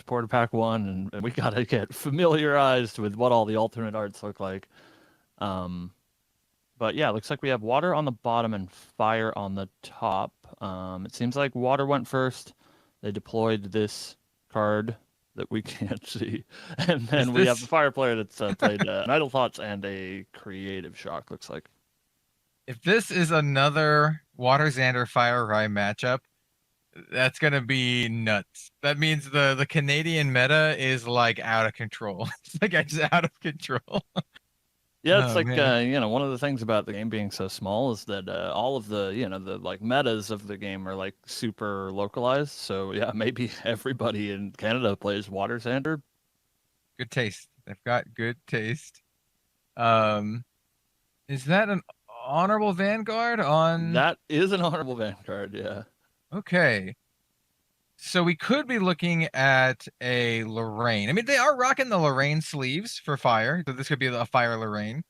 supporter pack 1, and we gotta get familiarized with what all the alternate arts look like. Um, but yeah, it looks like we have water on the bottom and fire on the top. It seems like water went first. They deployed this card that we can't see, and Is then we have the this fire player that's played Idle Thoughts and a Creative Shock. Looks like. if this is another Water Xander Fire Rye matchup, that's gonna be nuts. That means the Canadian meta is like out of control. It's like it's out of control. Yeah, it's Oh like man. one of the things about the game being so small is that all of the the like metas of the game are like super localized. So yeah, maybe everybody in Canada plays Water Sander. Good taste. They've got good taste. Um, is that an honorable Vanguard on? That is an honorable Vanguard. Yeah. Okay. So we could be looking at a Lorraine. I mean, they are rocking the Lorraine sleeves for fire, so this could be a fire Lorraine.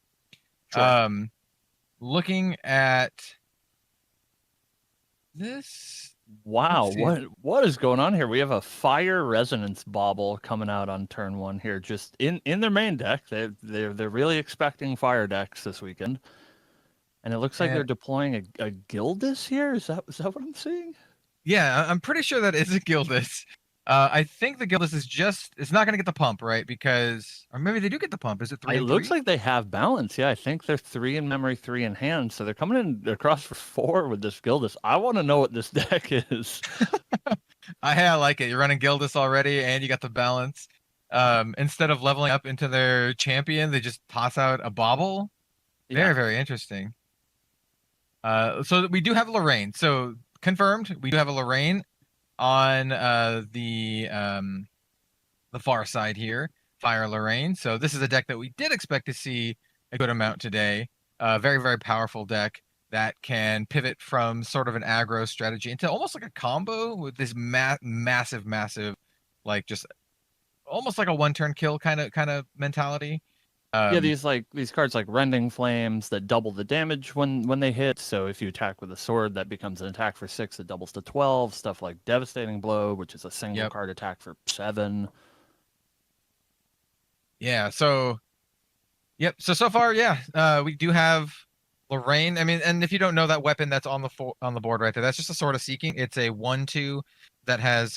Sure. Um, looking at this, Wow, let's see. what is going on here? We have a Fire Resonance Bauble coming out on turn 1 here, just in their main deck. They're really expecting fire decks this weekend, and it looks like they're And deploying a Gildus here. Is that what I'm seeing? yeah, I'm pretty sure that is a Gildus. I think the Gildus is it's not going to get the pump, right? Because, or maybe they do get the pump. Is it three It and looks three? like they have balance. Yeah, I think they're 3 in memory, 3 in hand. So they're coming in across for 4 with this Gildus. I want to know what this deck is. I like it. You're running Gildus already, and you got the balance. Instead of leveling up into their champion, they just toss out a Bauble. Yeah. Very, very interesting. So we do have Lorraine. So confirmed, we do have a Lorraine on the far side here, Fire Lorraine. So this is a deck that we did expect to see a good amount today. Very, very powerful deck that can pivot from sort of an aggro strategy into almost like a combo with this massive, massive, like just almost like a one-turn kill kind of mentality. Yeah, Um, these cards like Rending Flames that double the damage when they hit. So if you attack with a sword, that becomes an attack for 6 that doubles to 12. Stuff like Devastating Blow, which is a single yep. card attack for 7. Yeah. So yep. So far, yeah, we do have Lorraine. I mean, and if you don't know that weapon that's on the board right there, that's just a Sword of Seeking. It's a 1/2 that has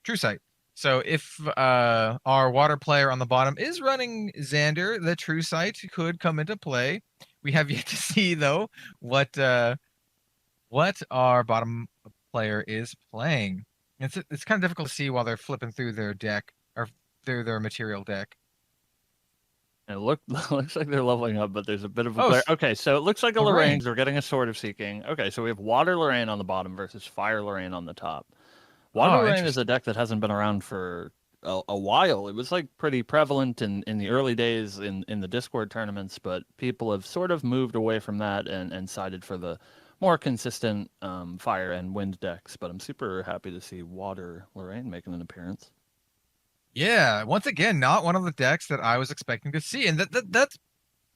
True Sight. So if our water player on the bottom is running Xander, the True Sight could come into play. We have yet to see though what our bottom player is playing. It's kind of difficult to see while they're flipping through their deck or through their material deck. And it looks like they're leveling up, but there's a bit of a Oh, player. Okay, so it looks like a Lorraine, 'cause Lorraine. we're getting a Sword of Seeking. Okay, so we have Water Lorraine on the bottom versus Fire Lorraine on the top. Water Oh, Lorraine is a interesting. deck that hasn't been around for a while. It was like pretty prevalent in the early days in the Discord tournaments, but people have sort of moved away from that and sided for the more consistent fire and wind decks. But I'm super happy to see Water Lorraine making an appearance. Yeah, once again, not one of the decks that I was expecting to see, and that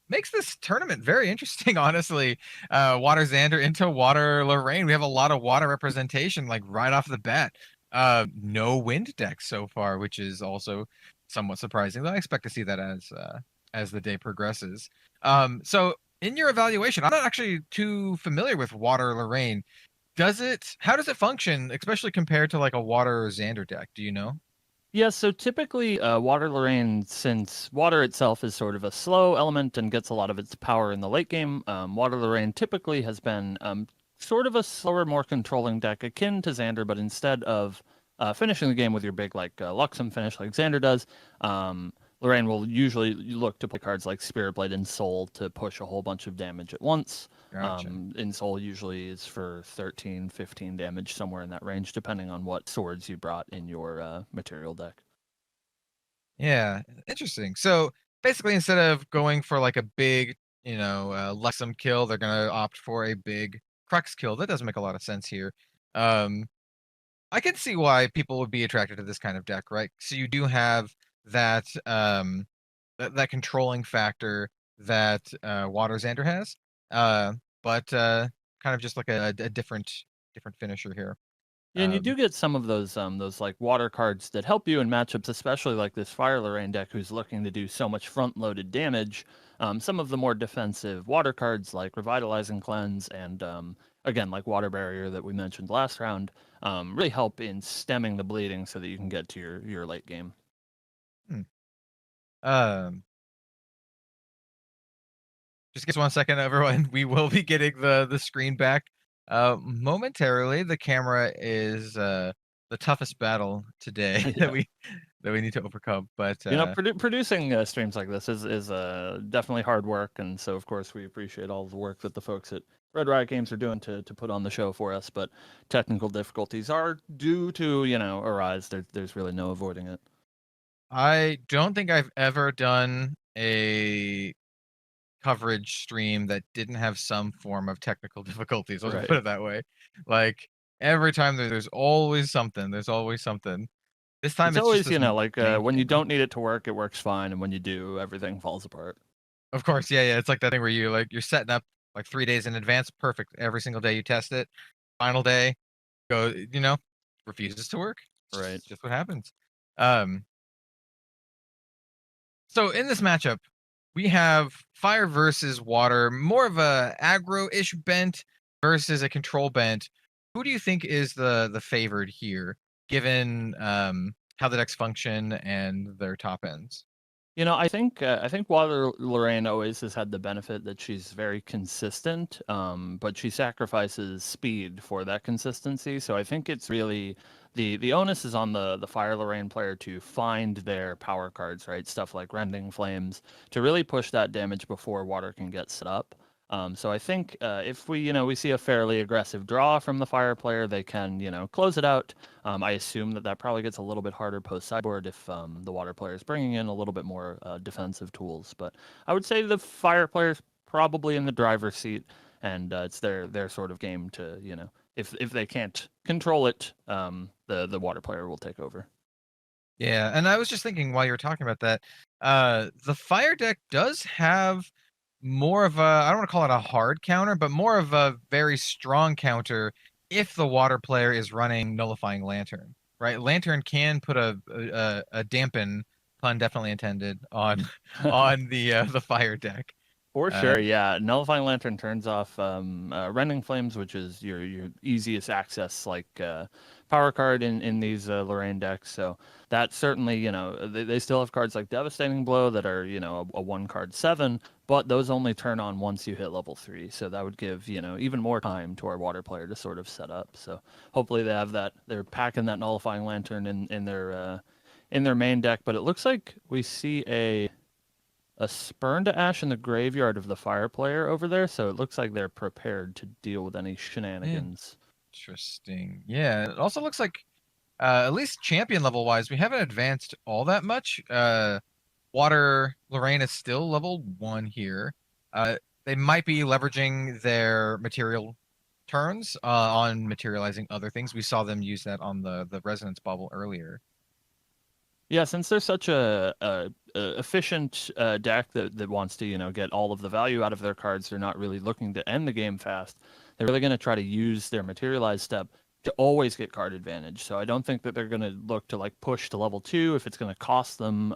makes this tournament very interesting. Honestly, Water Xander into Water Lorraine. We have a lot of water representation, like right off the bat. No wind decks so far, which is also somewhat surprising. Though I expect to see that as the day progresses. So in your evaluation, I'm not actually too familiar with Water Lorraine. How does it function, especially compared to like a Water Xander deck? Do you know? Yeah, so typically, Water Lorraine, since water itself is sort of a slow element and gets a lot of its power in the late game, Water Lorraine typically has been sort of a slower, more controlling deck, akin to Xander, but instead of finishing the game with your big like Luxem finish like Xander does, Lorraine will usually look to play cards like Spirit Blade and Soul to push a whole bunch of damage at once. Gotcha. Soul usually is for 13, 15 damage, somewhere in that range, depending on what swords you brought in your material deck. Yeah, interesting. So basically, instead of going for like a big, Luxem kill, they're gonna opt for a big Crux kill. That doesn't make a lot of sense here. Um, I can see why people would be attracted to this kind of deck, right? So you do have that that controlling factor that Water Xander has, but kind of just like a different finisher here. Yeah, and you do get some of those like water cards that help you in matchups, especially like this Fire Lorraine deck who's looking to do so much front-loaded damage. Some of the more defensive water cards like Revitalizing Cleanse and again like Water Barrier that we mentioned last round really help in stemming the bleeding so that you can get to your late game. Hmm. Um, just 1 second, everyone. We will be getting the screen back momentarily. The camera is the toughest battle today Yeah. that we need to overcome. But Producing streams like this is definitely hard work, and so of course we appreciate all the work that the folks at Red Riot Games are doing to put on the show for us. But technical difficulties are due to arise. There's really no avoiding it. I don't think I've ever done a coverage stream that didn't have some form of technical difficulties. Let's just Right. put it that way. Like every time there's always something. There's always something. This time It's it's just always this like main when you camera. don't need it to work, it works fine, and when you do, everything falls apart. Of course, yeah, yeah. It's like that thing where you're setting up like 3 days in advance, perfect. Every single day you test it. Final day, go, refuses to work. Right. It's just what happens. Um, so in this matchup, we have fire versus water, more of a aggro-ish bent versus a control bent. Who do you think is the favored here, given how the decks function and their top ends? I think Water Lorraine always has had the benefit that she's very consistent, but she sacrifices speed for that consistency. So I think it's really the onus is on the Fire Lorraine player to find their power cards, right? Stuff like Rending Flames to really push that damage before Water can get set up. So I think if we see a fairly aggressive draw from the Fire player, they can close it out. I assume that probably gets a little bit harder post sideboard if the water player is bringing in a little bit more defensive tools. But I would say the fire player is probably in the driver's seat, and it's their sort of game to if they can't control it, the water player will take over. Yeah, and I was just thinking while you were talking about that, the fire deck does have more of a, I don't want to call it a hard counter, but more of a very strong counter if the water player is running Nullifying Lantern, right? Lantern can put a dampen, pun definitely intended, on on the fire deck. For Uh, sure, yeah. Nullifying Lantern turns off Rending Flames, which is your easiest access power card in these Lorraine decks. So that certainly, they still have cards like Devastating Blow that are a one card 7, but those only turn on once you hit level 3. So that would give even more time to our water player to sort of set up. So hopefully they have that. They're packing that Nullifying Lantern in their main deck. But it looks like we see a Spurn to Ash in the graveyard of the fire player over there, so it looks like they're prepared to deal with any shenanigans. Interesting. Yeah, it also looks like at least champion level wise, we haven't advanced all that much. Water Lorraine is still level 1 here. They might be leveraging their material turns on materializing other things. We saw them use that on the resonance bubble earlier. Yeah, since they're such a efficient deck that wants to get all of the value out of their cards, they're not really looking to end the game fast. They're really going to try to use their materialize step to always get card advantage. So I don't think that they're going to look to push to level 2 if it's going to cost them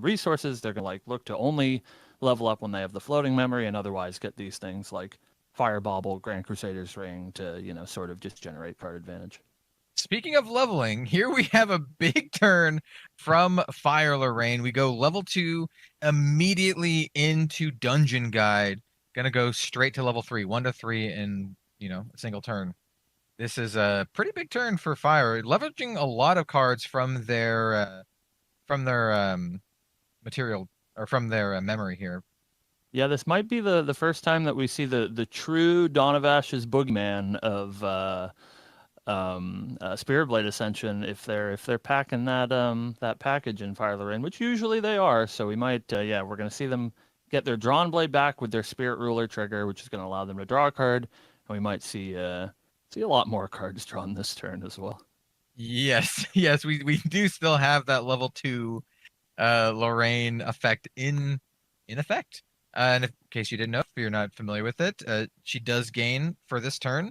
resources. They're going to look to only level up when they have the floating memory, and otherwise get these things like Fire Bauble, Grand Crusader's Ring to sort of just generate card advantage. Speaking of leveling, here we have a big turn from Fire Lorraine. We go level 2 immediately into Dungeon Guide. Gonna go straight to level 3, 1 to 3 in, a single turn. This is a pretty big turn for Fire, leveraging a lot of cards from their material or from their memory here. Yeah, this might be the first time that we see the true Dawn of Ashes boogeyman of Spirit Blade Ascension if they're packing that package in Fire Lorraine, which usually they are. So we might we're gonna see them get their drawn blade back with their Spirit Ruler trigger, which is gonna allow them to draw a card, and we might see a lot more cards drawn this turn as well. Yes, yes, we do still have that level 2 Lorraine effect in effect. And in case you didn't know, if you're not familiar with it, she does gain for this turn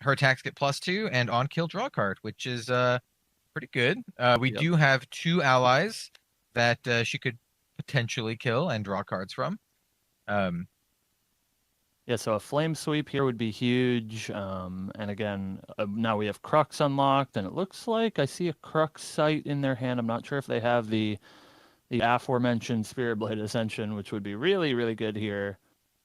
her attacks get +2 and on kill draw a card, which is pretty good. We Yep. do have 2 allies that she could potentially kill and draw cards from. Um, Yeah, so a flame sweep here would be huge. And again, now we have Crux unlocked, and it looks like I see a Crux sight in their hand. I'm not sure if they have the aforementioned Spirit Blade Ascension, which would be really, really good here.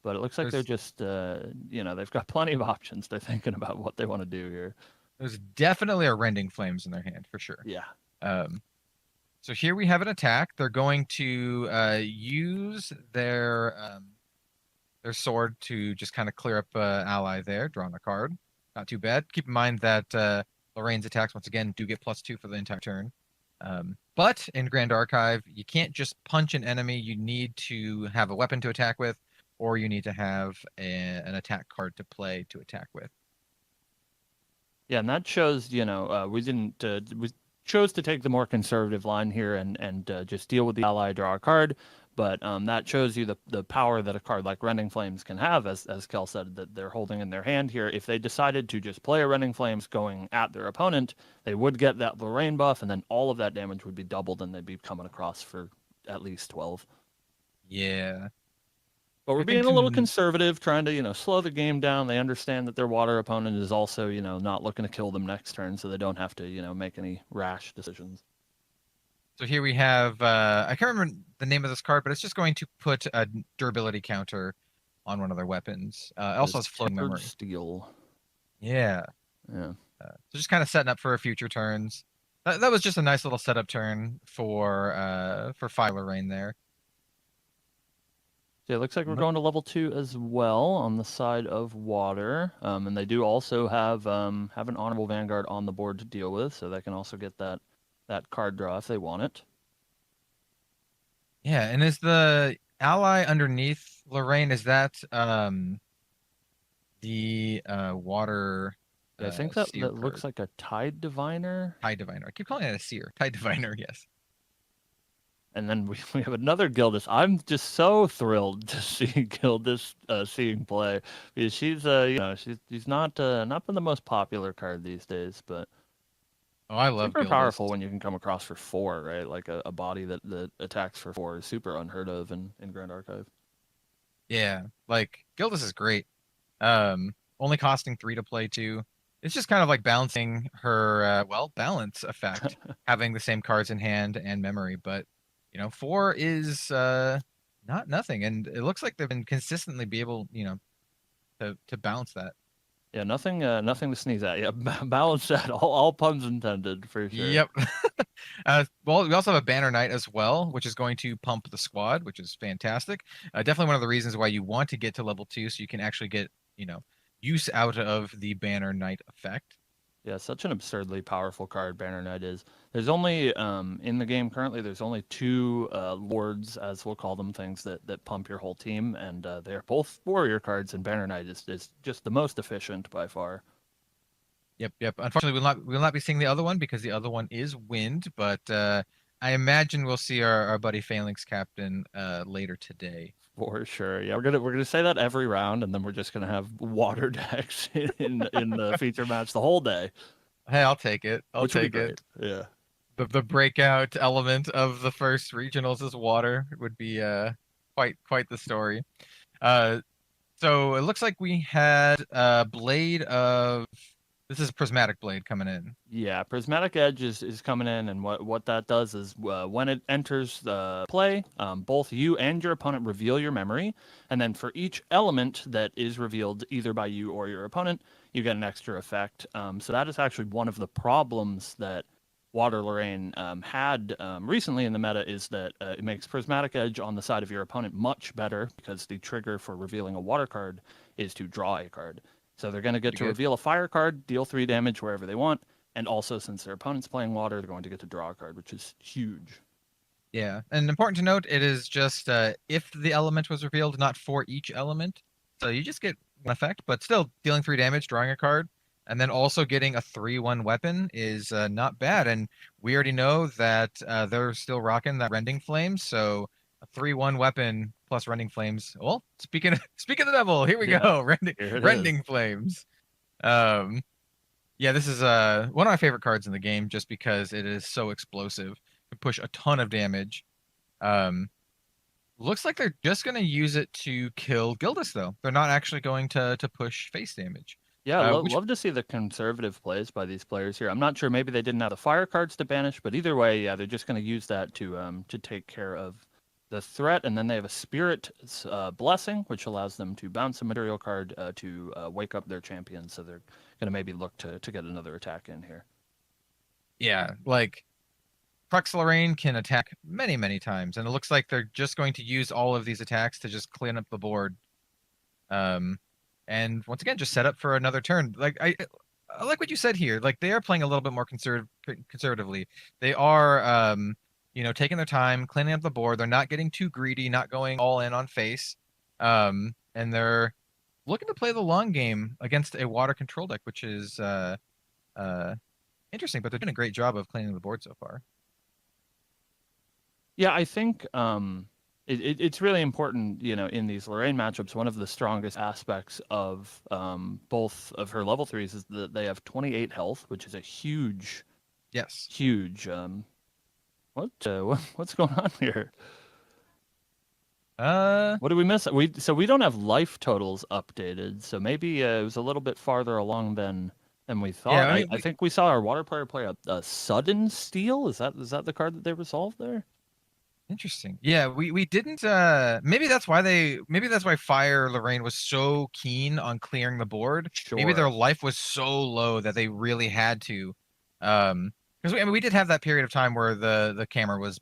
But it looks like they're there's just, they've got plenty of options. They're thinking about what they want to do here. there's definitely a Rending Flames in their hand for sure. Yeah. Um, so here we have an attack. They're going to use their sword to just kind of clear up ally there, drawing a card. Not too bad. Keep in mind that Lorraine's attacks, once again, do get +2 for the entire turn. But in Grand Archive, you can't just punch an enemy. You need to have a weapon to attack with, or you need to have an attack card to play to attack with. Yeah, and that shows, we didn't, we chose to take the more conservative line here and just deal with the ally, draw a card. But that shows you the power that a card like Rending Flames can have, as Kel said, that they're holding in their hand here. If they decided to just play a Rending Flames going at their opponent, they would get that Lorraine buff, and then all of that damage would be doubled, and they'd be coming across for at least 12. Yeah. But we're Good thing being a little to conservative, trying to, slow the game down. They understand that their water opponent is also, not looking to kill them next turn, so they don't have to, make any rash decisions. So here we have I can't remember the name of this card, but it's just going to put a durability counter on one of their weapons. It also has floating Tempered memory. steel. Yeah. Yeah. So just kind of setting up for future turns. That was just a nice little setup turn for Phi Lorraine there. So it looks like we're going to level 2 as well on the side of water. And they do also have an Honorable Vanguard on the board to deal with, so they can also get that card draw if they want it. Yeah, and is the ally underneath Lorraine, is that the water Yeah, I think that seer looks card? like a Tide Diviner. Tide Diviner. I keep calling it a seer. Tide Diviner, yes. And then we have another Gildas. I'm just so thrilled to see Gildas seeing play because she's she's not not been the most popular card these days, but Oh, I love super Gildas. powerful when you can come across for 4, right? Like a body that attacks for 4 is super unheard of in Grand Archive. Yeah, like Gildas is great. Only costing 3 to play too. It's just kind of like balancing her balance effect, having the same cards in hand and memory, but 4 is not nothing, and it looks like they've been consistently be able, to balance that. Yeah, nothing to sneeze at. Yeah, balance that. All puns intended for sure. Yep. Well, we also have a Banner Knight as well, which is going to pump the squad, which is fantastic. Definitely one of the reasons why you want to get to level 2, so you can actually get, use out of the Banner Knight effect. Yeah, such an absurdly powerful card Banner Knight is. There's only in the game currently there's only 2 lords, as we'll call them, things that pump your whole team, and they're both warrior cards, and Banner Knight is just the most efficient by far. Yep. Unfortunately, we'll not be seeing the other one because the other one is wind, but I imagine we'll see our buddy Felix captain later today. For sure. Yeah, we're gonna say that every round, and then we're just gonna have water decks in the feature match the whole day. Hey, I'll take it. I'll Which would be take it. great. Yeah. The breakout element of the first regionals is water. It would be quite the story. So it looks like we had a blade of this is prismatic blade coming in. Yeah, Prismatic Edge is coming in, and what that does is when it enters the play, both you and your opponent reveal your memory, and then for each element that is revealed either by you or your opponent, you get an extra effect. So that is actually one of the problems that Water Lorraine had recently in the meta is that it makes Prismatic Edge on the side of your opponent much better because the trigger for revealing a water card is to draw a card. So they're going to get to reveal a fire card, deal 3 damage wherever they want, and also since their opponent's playing water, they're going to get to draw a card, which is huge. Yeah, and important to note, it is just if the element was revealed, not for each element. So you just get one effect, but still dealing 3 damage, drawing a card, and then also getting a 3/1 weapon is not bad. And we already know that they're still rocking that Rending Flames, so a 3/1 weapon plus Rending Flames. Well, speaking of the devil, here we go, Rending Flames. Um, yeah, this is one of my favorite cards in the game just because it is so explosive. Can push a ton of damage. Um, looks like they're just gonna use it to kill Gildas though. They're not actually going to push face damage. Yeah, Which love to see the conservative plays by these players here. I'm not sure, maybe they didn't have the fire cards to banish, but either way, yeah, they're just going to use that to take care of the threat, and then they have a spirit blessing, which allows them to bounce a material card to wake up their champion. So they're going to maybe look to get another attack in here. yeah, like Crux Lorraine can attack many, many times, and it looks like they're just going to use all of these attacks to just clean up the board. Um, and once again, just set up for another turn. Like I like what you said here. Like they are playing a little bit more conservatively. They are, taking their time, cleaning up the board. They're not getting too greedy, not going all in on face. And they're looking to play the long game against a water control deck, which is uh, interesting. But they're doing a great job of cleaning the board so far. Yeah, I think it's really important, in these Lorraine matchups. One of the strongest aspects of both of her level threes is that they have 28 health, which is a huge, Yes. huge. What's going on here? What did we miss? We don't have life totals updated, so maybe it was a little bit farther along than we thought. Yeah, I mean, I think we saw our water player play a sudden steal. Is that the card that they resolved there? interesting. Yeah, we didn't maybe that's why Fire Lorraine was so keen on clearing the board. Maybe Sure. their life was so low that they really had to. Because we did have that period of time where the camera was,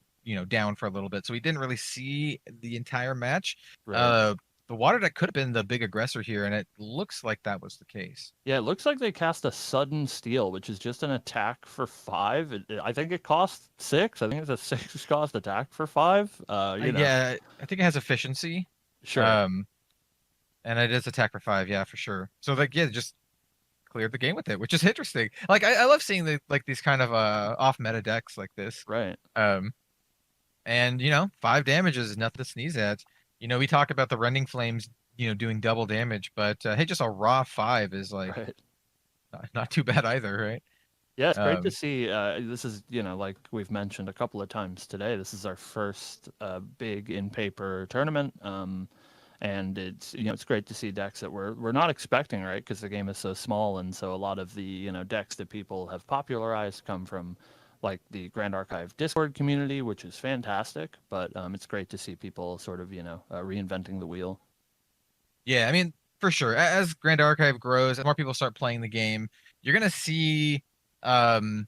down for a little bit, so we didn't really see the entire match. Right. Uh the water deck could have been the big aggressor here, and it looks like that was the case. Yeah, it looks like they cast a sudden steal, which is just an attack for 5. I think it costs 6. I think it's a 6 cost attack for 5. Yeah, I think it has efficiency. Sure. Um and it is attack for 5, yeah, for sure. So like yeah, just cleared the game with it, which is interesting. Like I love seeing these kind of off meta decks like this. Right. Um and 5 damage is nothing to sneeze at. We talk about the Rending Flames, doing double damage, but hey, just a raw 5 is like Right. not too bad either, right? Yeah, it's great to Um see. This is, like we've mentioned a couple of times today, this is our first big in paper tournament. And it's great to see decks that we're not expecting, right? Because the game is so small, and so a lot of the decks that people have popularized come from like the Grand Archive Discord community, which is fantastic. But it's great to see people sort of reinventing the wheel. yeah, I mean, for sure. As Grand Archive grows, as more people start playing the game, you're gonna see um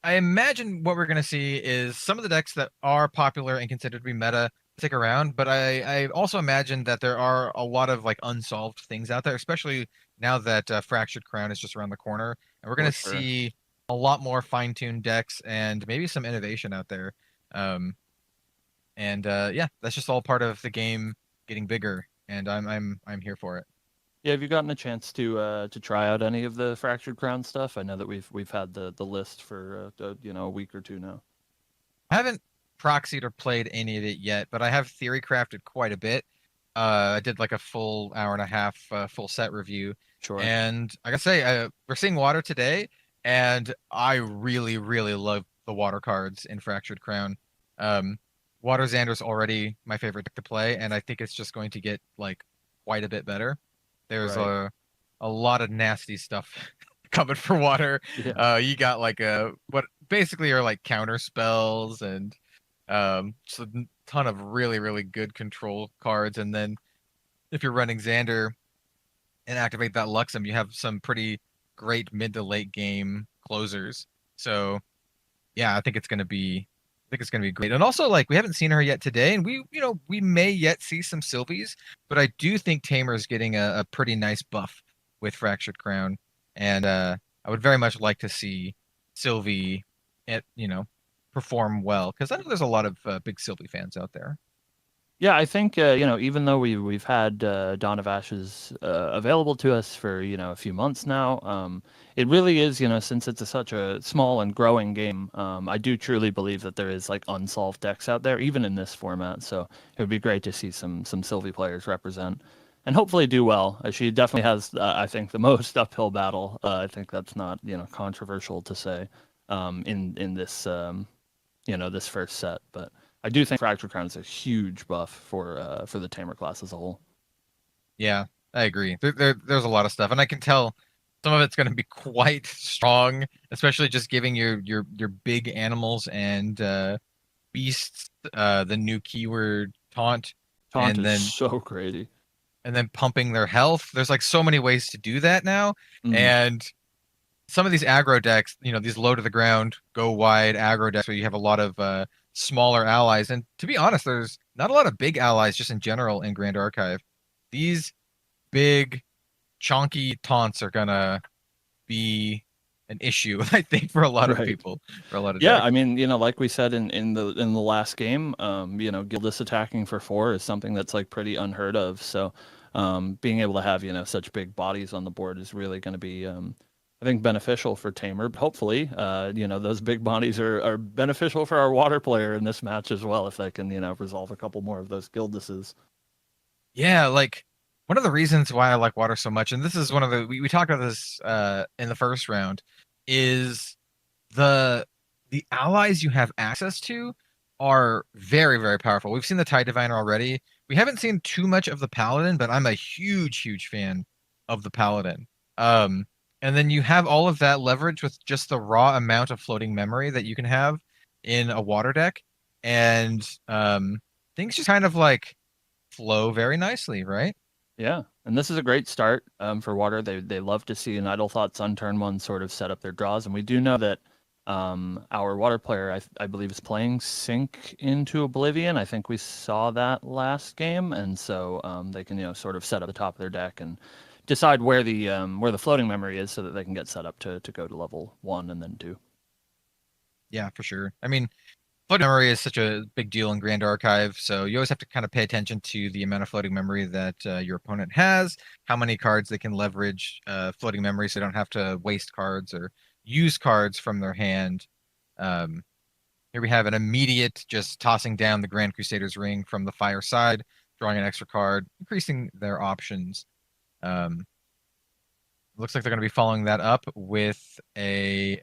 I imagine what we're going to see is some of the decks that are popular and considered to be meta stick around, but I also imagine that there are a lot of like unsolved things out there, especially now that Fractured Crown is just around the corner, and we're going For to sure. see a lot more fine-tuned decks and maybe some innovation out there. Um, and yeah, that's just all part of the game getting bigger, and I'm here for it. Yeah, have you gotten a chance to try out any of the Fractured Crown stuff? I know that we've had the list for a week or two now. I haven't proxied or played any of it yet, but I have theory crafted quite a bit. I did like a full hour and a half full set review, Sure. and I gotta say, we're seeing water today, and I really, really love the water cards in Fractured Crown. Um, Water Xander's already my favorite deck to play, and I think it's just going to get like quite a bit better. There's Right. a lot of nasty stuff coming for water. Yeah. You got like what basically are like counter spells and just a ton of really, really good control cards. And then if you're running Xander and activate that Luxem, you have some pretty great mid to late game closers. So yeah, I think it's gonna be great. And also like we haven't seen her yet today, and we may yet see some Sylvies, but I do think Tamer's getting a pretty nice buff with Fractured Crown. And I would very much like to see Sylvie perform well, because I know there's a lot of big Sylvie fans out there. Yeah, I think even though we've had Dawn of Ashes available to us for a few months now, it really is since it's such a small and growing game. I do truly believe that there is like unsolved decks out there, even in this format. So it would be great to see some Sylvie players represent. and hopefully do well. She definitely has, I think, the most uphill battle. I think that's not controversial to say in this this first set, but I do think Fracture Crown is a huge buff for the Tamer class as a whole. Yeah, I agree. There's a lot of stuff, and I can tell some of it's going to be quite strong, especially just giving your big animals and beasts the new keyword taunt, Taunt and is then so crazy. pumping their health. There's like so many ways to do that now, Mm, and some of these aggro decks, these low to the ground, go wide aggro decks where you have a lot of smaller allies. And to be honest, there's not a lot of big allies just in general in Grand Archive. These big, chonky taunts are gonna be an issue, I think, for a lot of right. people, for a lot of Yeah, decks. I mean, like we said in the last game, Gildas attacking for 4 is something that's like pretty unheard of. So, being able to have such big bodies on the board is really going to be, I think, beneficial for Tamer. But hopefully, those big bodies are beneficial for our water player in this match as well if they can resolve a couple more of those Gildases. Yeah, like one of the reasons why I like water so much, and this is one of we talked about this in the first round, is the allies you have access to are very, very powerful. We've seen the Tide Diviner already. We haven't seen too much of the Paladin, but I'm a huge, huge fan of the Paladin. Um, and then you have all of that leverage with just the raw amount of floating memory that you can have in a water deck, and things just kind of like flow very nicely, right? Yeah, and this is a great start for water. They love to see an Idle Thoughts on turn 1 sort of set up their draws, and we do know that our water player, I believe, is playing Sink into Oblivion. I think we saw that last game, and so they can sort of set up the top of their deck and decide where the floating memory is, so that they can get set up to go to level 1 and then 2. Yeah, for sure. I mean, floating memory is such a big deal in Grand Archive, so you always have to kind of pay attention to the amount of floating memory that your opponent has, how many cards they can leverage floating memory, so they don't have to waste cards or use cards from their hand. Um, Here we have an immediate just tossing down the Grand Crusader's Ring from the fire side, drawing an extra card, increasing their options. Um, Looks like they're going to be following that up with a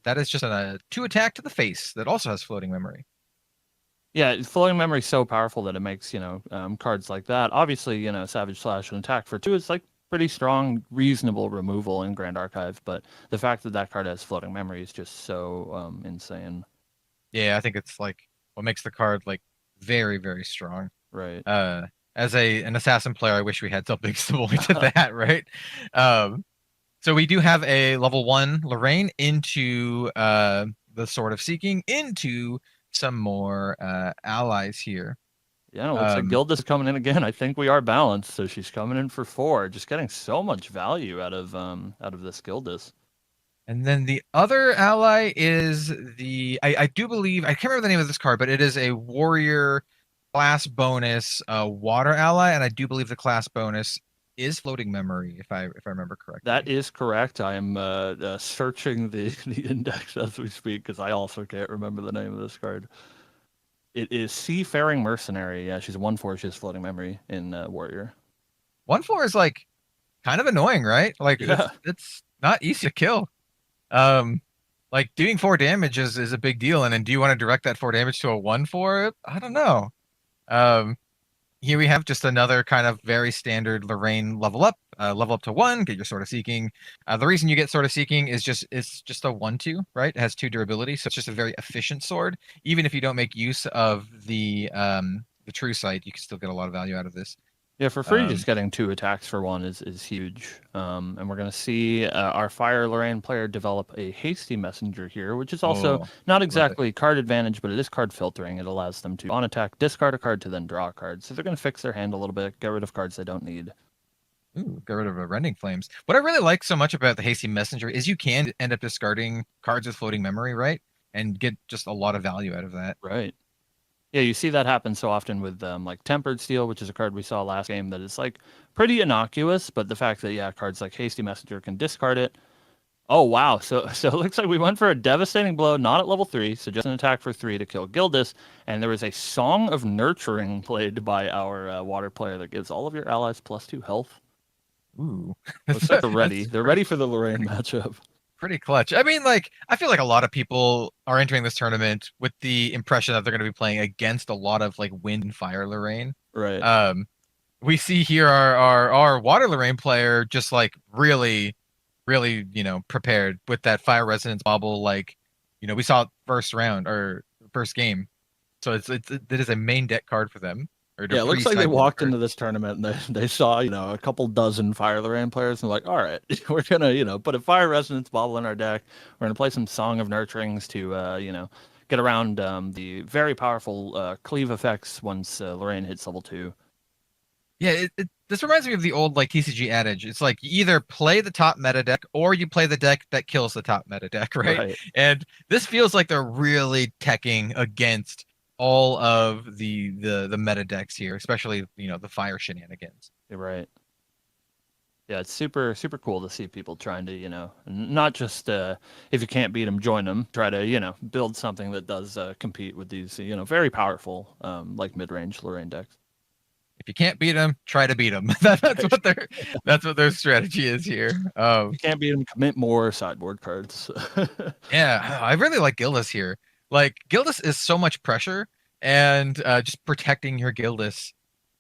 that is just a 2 attack to the face that also has floating memory. Yeah, floating memory is so powerful that it makes cards like that. Obviously, Savage Slash and Attack for 2 is like pretty strong, reasonable removal in Grand Archive, but the fact that that card has floating memory is just so insane. Yeah, I think it's like what makes the card like very, very strong. Right. As an assassin player, I wish we had something similar to that, right? Um, so we do have a level 1 Lorraine into the Sword of Seeking into some more allies here. Yeah, it looks like Um, Gilda's coming in again. I think we are balanced, so she's coming in for 4, just getting so much value out of this Gildas. and then the other ally is I do believe, I can't remember the name of this card, but it is a warrior class bonus water ally, and I do believe the class bonus is floating memory, if I remember That correctly. is correct. I am searching the the index as we speak because I also can't remember the name of this card. It is Seafaring Mercenary. Yeah, she's a 1/4. She has floating memory in Warrior. 1/4 is like kind of annoying, right? Like Yeah, it's not easy to kill. Um, like doing 4 damage is a big deal, and then do you want to direct that 4 damage to a 1/4? I don't know. Um, Here we have just another kind of very standard Lorraine level up to 1, get your Sword of Seeking. The reason you get Sword of Seeking is just it's just a 1/2, right? It has 2 durability, so it's just a very efficient sword. Even if you don't make use of the True Sight, you can still get a lot of value out of this. yeah. For free, Um, just getting 2 attacks for 1 is huge. And we're gonna see our Fire Lorraine player develop a Hasty Messenger here, which is also oh, not love it. exactly card advantage, but it is card filtering. It allows them to on attack discard a card to then draw a card. So they're gonna fix their hand a little bit, get rid of cards they don't need. Ooh, get rid of a Rending Flames. What I really like so much about the Hasty Messenger is you can end up discarding cards with floating memory, right? And get just a lot of value out of that. Right. Yeah, you see that happen so often with like Tempered Steel, which is a card we saw last game that is like pretty innocuous, but the fact that cards like Hasty Messenger can discard it, Oh wow! So it looks like we went for a devastating blow, not at level 3, so just an attack for 3 to kill Gildas. And there was a Song of Nurturing played by our water player that gives all of your allies +2 health. Ooh, Looks like they're ready. that's They're ready for the Lorraine matchup. pretty clutch. I mean, like, I feel like a lot of people are entering this tournament with the impression that they're going to be playing against a lot of like wind and fire Lorraine. Right. Um, we see here our water Lorraine player just like really prepared with that fire resonance bobble. Like, we saw it first round or first game, so it is a main deck card for them or Yeah, the it pre looks like they sideboard walked card. into this tournament and they saw, a couple dozen Fire Lorraine players and like, all right, we're gonna, put a Fire Resonance Bauble in our deck. We're gonna play some Song of Nurturings to, get around the very powerful cleave effects once Lorraine hits level 2. Yeah, this reminds me of the old like TCG adage. It's like you either play the top meta deck or you play the deck that kills the top meta deck, right? Right. And this feels like they're really teching against all of the meta decks here, especially the fire shenanigans. You're right. Yeah, it's super super cool to see people trying to, not just if you can't beat them, join them. Try to, build something that does compete with these, very powerful like mid-range Lorraine decks. If you can't beat them, try to beat them. That's what their strategy is here. You can't beat them, commit more sideboard cards. Yeah, I really like Gildas here. Like Gildas is so much pressure, and just protecting your Gildas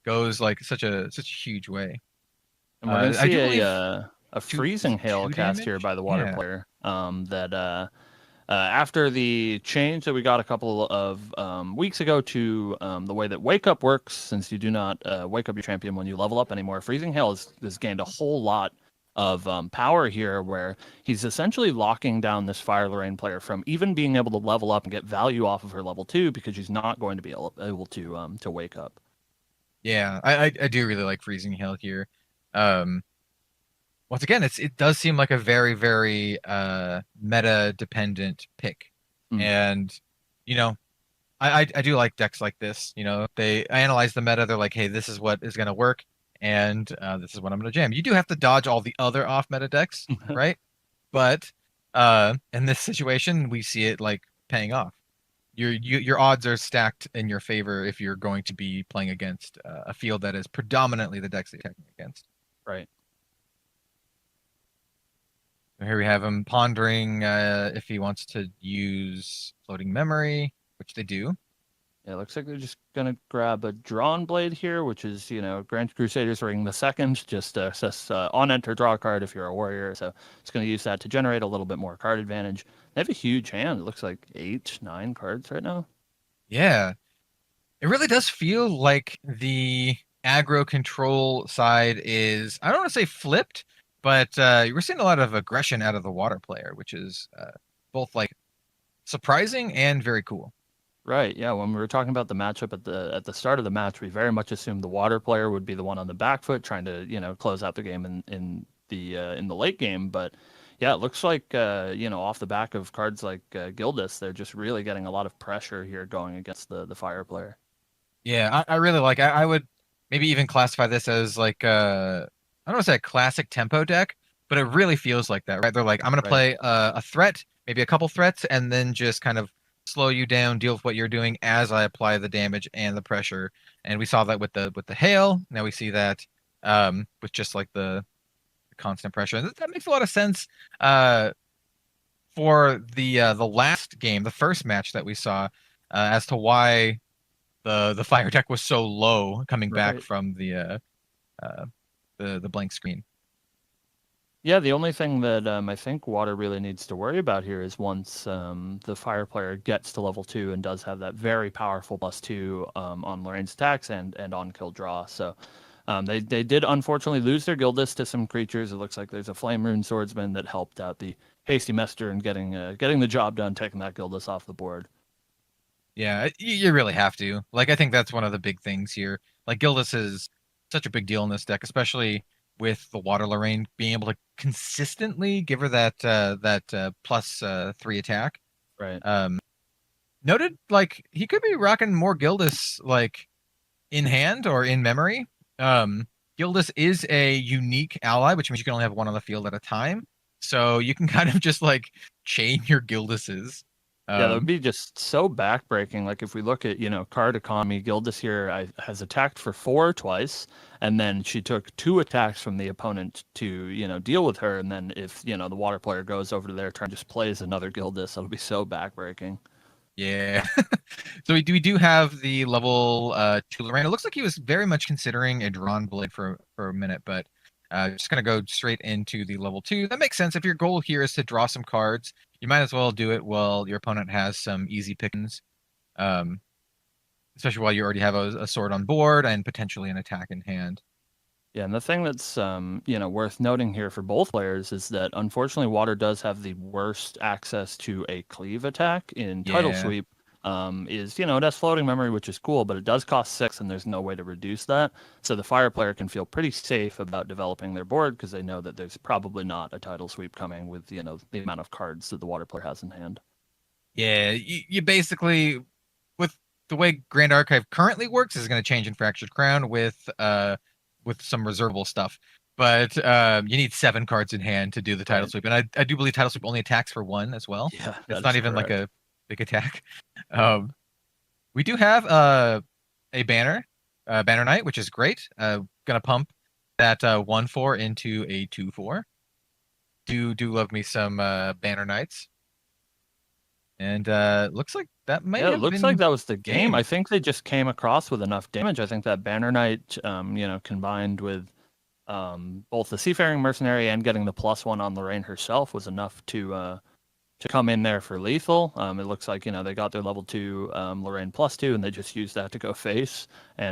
goes like such a huge way. And we're gonna I see do believe a two freezing hail two cast here damage. by the water Yeah, player. That after the change that we got a couple of weeks ago to the way that wake up works, since you do not wake up your champion when you level up anymore, freezing hail has gained a whole lot of power here, where he's essentially locking down this Fire Lorraine player from even being able to level up and get value off of her level 2 because she's not going to be able to wake up. yeah. I do really like freezing hail here. Um, Once again, it does seem like a very meta dependent pick, Mm. and you know I do like decks like this. They analyze the meta. They're like, hey, this is what is going to work, and this is what I'm going to jam. You do have to dodge all the other off meta decks, right? But in this situation, we see it like paying off. Your odds are stacked in your favor if you're going to be playing against a field that is predominantly the decks that you're attacking against. Right. So here we have him pondering if he wants to use floating memory, which they do. Yeah, it looks like they're just gonna grab a drawn blade here, which is, Grand Crusader's Ring the Second. Just says on enter, draw a card if you're a warrior. So it's gonna use that to generate a little bit more card advantage. They have a huge hand. It looks like 8, 9 cards right now. Yeah, it really does feel like the aggro control side is, I don't want to say flipped, but we're seeing a lot of aggression out of the water player, which is both like surprising and very cool. Right. Yeah. When we were talking about the matchup at the start of the match, we very much assumed the water player would be the one on the back foot trying to, close out the game in the late game. But yeah, it looks like off the back of cards like Gildas, they're just really getting a lot of pressure here going against the fire player. Yeah, I really like. I would maybe even classify this as like I don't want to say a classic tempo deck, but it really feels like that, right? They're like, I'm gonna Right. play a threat, maybe a couple threats, and then just kind of slow you down, deal with what you're doing as I apply the damage and the pressure. And we saw that with the hail. Now we see that with just like the constant pressure. And that makes a lot of sense. For the last game, the first match that we saw, as to why the fire deck was so low coming back Right. from uh the blank screen. Yeah, the only thing that I think Water really needs to worry about here is once the fire player gets to level 2 and does have that very powerful +2 on Lorraine's attacks and on kill draw. So they did unfortunately lose their Gildas to some creatures. It looks like there's a Flame Rune Swordsman that helped out the Hasty Messenger and getting the job done, taking that Gildas off the board. Yeah, you really have to. Like, I think that's one of the big things here. Like, Gildas is such a big deal in this deck, especially with the Water Lorraine being able to consistently give her that +3 attack. Right. Um, Noted, like he could be rocking more Gildas like in hand or in memory. Gildas is a unique ally, which means you can only have one on the field at a time. So you can kind of just like chain your Gildises. Yeah, that would be just so backbreaking. Like if we look at, card economy, Gildas here has attacked for 4 twice, and then she took 2 attacks from the opponent to, deal with her. And then if, the water player goes over to their turn, just plays another Gildas, that'll be so backbreaking. Yeah. So we do have the level 2 Lorraine. It looks like he was very much considering a drawn blade for a minute, but just gonna go straight into the level 2. That makes sense. If your goal here is to draw some cards, you might as well do it while your opponent has some easy pickings. Um, Especially while you already have a sword on board and potentially an attack in hand. Yeah, and the thing that's worth noting here for both players is that unfortunately Water does have the worst access to a cleave attack in Title Yeah. Sweep. It has floating memory, which is cool, but it does cost 6, and there's no way to reduce that. So the Fire player can feel pretty safe about developing their board because they know that there's probably not a Title Sweep coming with the amount of cards that the Water player has in hand. Yeah, you basically, with the way Grand Archive currently works, is going to change in Fractured Crown with some reservable stuff. But you need 7 cards in hand to do the title Right. sweep, and I do believe title sweep only attacks for 1 as well. Yeah, It's that not is even like correct. a big attack. We do have a banner knight, which is great. Gonna pump that 1/4 into a 2/4. Do love me some banner knights. And looks like that may Yeah, it have looks like been that was the game. I game. think they just came across with enough damage. I think that Banner Knight, combined with both the Seafaring Mercenary and getting the +1 on Lorraine herself was enough to come in there for lethal. It looks like they got their level 2 Lorraine +2, and they just used that to go face. And